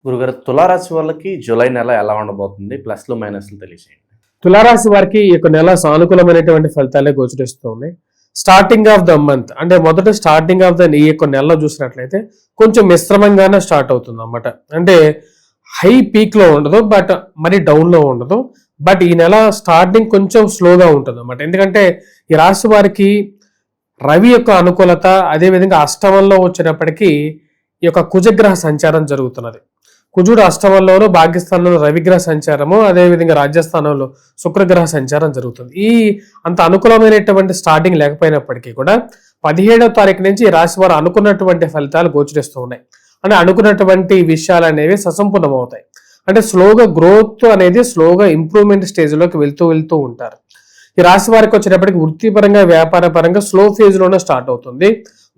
గురుగారు, తులారాశి వాళ్ళకి జూలై నెల ఎలా ఉండబోతుంది? ప్లస్లు మైనస్లు తెలియజేయండి. తులారాశి వారికి ఈ యొక్క నెల సానుకూలమైనటువంటి ఫలితాలే గోచరిస్తూ ఉన్నాయి. స్టార్టింగ్ ఆఫ్ ద మంత్ అంటే మొదట స్టార్టింగ్ ఆఫ్ ద ఈ యొక్క నెలలో చూసినట్లయితే కొంచెం మిశ్రమంగానే స్టార్ట్ అవుతుంది అన్నమాట. అంటే హై పీక్ లో ఉండదు, బట్ మరి డౌన్ లో ఉండదు. బట్ ఈ నెల స్టార్టింగ్ కొంచెం స్లోగా ఉంటుంది అన్నమాట. ఎందుకంటే ఈ రాశి వారికి రవి యొక్క అనుకూలత, అదేవిధంగా అష్టమంలో వచ్చినప్పటికీ ఈ యొక్క కుజగ్రహ సంచారం జరుగుతున్నది. కుజుడు అష్టమంలోను, భాగ్యస్థానంలో రవిగ్రహ సంచారము, అదేవిధంగా రాజ్యస్థానంలో శుక్రగ్రహ సంచారం జరుగుతుంది. ఈ అంత అనుకూలమైనటువంటి స్టార్టింగ్ లేకపోయినప్పటికీ కూడా 17వ తారీఖు నుంచి ఈ రాశి వారు అనుకున్నటువంటి ఫలితాలు గోచరిస్తూ ఉన్నాయి. అంటే అనుకున్నటువంటి విషయాలు అనేవి ససంపూర్ణం అవుతాయి. అంటే స్లోగా గ్రోత్ అనేది స్లోగా ఇంప్రూవ్మెంట్ స్టేజ్లోకి వెళ్తూ ఉంటారు. ఈ రాశి వారికి వచ్చేటప్పటికి వృత్తిపరంగా, వ్యాపార పరంగా స్లో ఫేజ్ లోనే స్టార్ట్ అవుతుంది.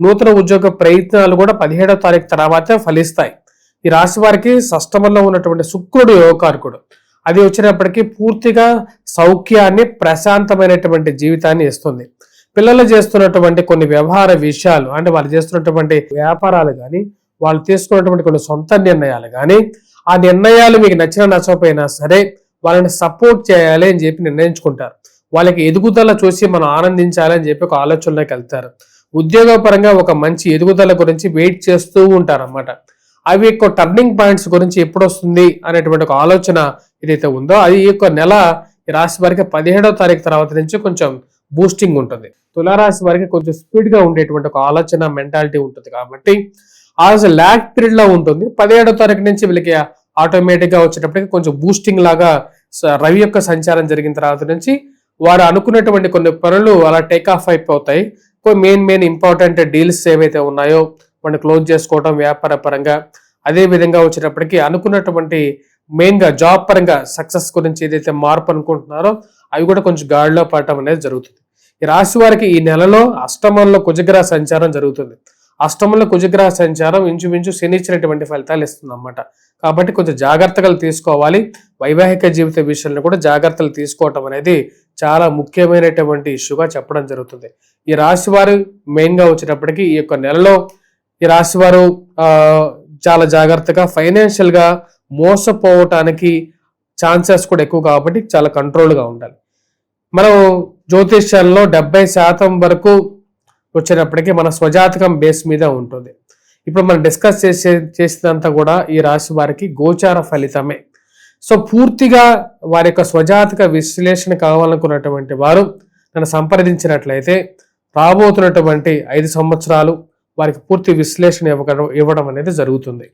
నూతన ఉద్యోగ ప్రయత్నాలు కూడా 17వ తారీఖు తర్వాతే ఫలిస్తాయి. ఈ రాశి వారికి షష్టమంలో ఉన్నటువంటి శుక్రుడు యోగకారకుడు. అది వచ్చినప్పటికీ పూర్తిగా సౌఖ్యాన్ని, ప్రశాంతమైనటువంటి జీవితాన్ని ఇస్తుంది. పిల్లలు చేస్తున్నటువంటి కొన్ని వ్యవహార విషయాలు, అంటే వాళ్ళు చేస్తున్నటువంటి వ్యాపారాలు కానీ, వాళ్ళు తీసుకున్నటువంటి కొన్ని సొంత నిర్ణయాలు కానీ, ఆ నిర్ణయాలు మీకు నచ్చకపోయినా సరే వాళ్ళని సపోర్ట్ చేయాలి అని చెప్పి నిర్ణయించుకుంటారు. వాళ్ళకి ఎదుగుదల చూసి మనం ఆనందించాలి అని చెప్పి ఒక ఆలోచనలోకి వెళ్తారు. ఉద్యోగపరంగా ఒక మంచి ఎదుగుదల గురించి వెయిట్ చేస్తూ ఉంటారు అన్నమాట. అవి యొక్క టర్నింగ్ పాయింట్స్ గురించి ఎప్పుడు వస్తుంది అనేటువంటి ఒక ఆలోచన ఏదైతే ఉందో, అది ఈ యొక్క నెల ఈ రాశి వారికి 17వ తారీఖు తర్వాత నుంచి కొంచెం బూస్టింగ్ ఉంటుంది. తులారాశి వారికి కొంచెం స్పీడ్ గా ఉండేటువంటి ఒక ఆలోచన, మెంటాలిటీ ఉంటుంది. కాబట్టి ఆ ల్యాగ్ పీరియడ్ లో ఉంటుంది. 17వ తారీఖు నుంచి వీళ్ళకి ఆటోమేటిక్ గా వచ్చేటప్పటికి కొంచెం బూస్టింగ్ లాగా రవి యొక్క సంచారం జరిగిన తర్వాత నుంచి వారు అనుకున్నటువంటి కొన్ని పనులు అలా టేక్ ఆఫ్ అయిపోతాయి. మెయిన్ ఇంపార్టెంట్ డీల్స్ ఏవైతే ఉన్నాయో వాటిని క్లోజ్ చేసుకోవడం వ్యాపార పరంగా, అదే విధంగా వచ్చేటప్పటికి అనుకున్నటువంటి మెయిన్ గా జాబ్ పరంగా సక్సెస్ గురించి ఏదైతే మార్పు అనుకుంటున్నారో అవి కూడా కొంచెం గాడిలో పడటం అనేది జరుగుతుంది. ఈ రాశి వారికి ఈ నెలలో అష్టమంలో కుజగ్రహ సంచారం జరుగుతుంది. అష్టమంలో కుజగ్రహ సంచారం ఇంచుమించు శనిచ్చినటువంటి ఫలితాలు ఇస్తుంది అన్నమాట. కాబట్టి కొంచెం జాగ్రత్తలు తీసుకోవాలి. వైవాహిక జీవిత విషయంలో కూడా జాగ్రత్తలు తీసుకోవటం అనేది చాలా ముఖ్యమైనటువంటి ఇష్యూగా చెప్పడం జరుగుతుంది. ఈ రాశి వారు మెయిన్ గా వచ్చేటప్పటికి ఈ యొక్క నెలలో ఈ రాశి వారు చాలా జాగ్రత్తగా, ఫైనాన్షియల్ గా మోసపోవటానికి ఛాన్సెస్ కూడా ఎక్కువ కాబట్టి చాలా కంట్రోల్ గా ఉండాలి. మనం జ్యోతిష్యాల్లో 70% వరకు వచ్చేటప్పటికి మన స్వజాతకం బేస్ మీద ఉంటుంది. ఇప్పుడు మనం డిస్కస్ చేసినంతా కూడా ఈ రాశి వారికి గోచార ఫలితమే. సో పూర్తిగా వారి యొక్క స్వజాతక విశ్లేషణ కావాలనుకున్నటువంటి వారు నన్ను సంప్రదించినట్లయితే రాబోతున్నటువంటి 5 సంవత్సరాలు వారికి పూర్తి విశ్లేషణ ఇవ్వడం అనేది జరుగుతుంది.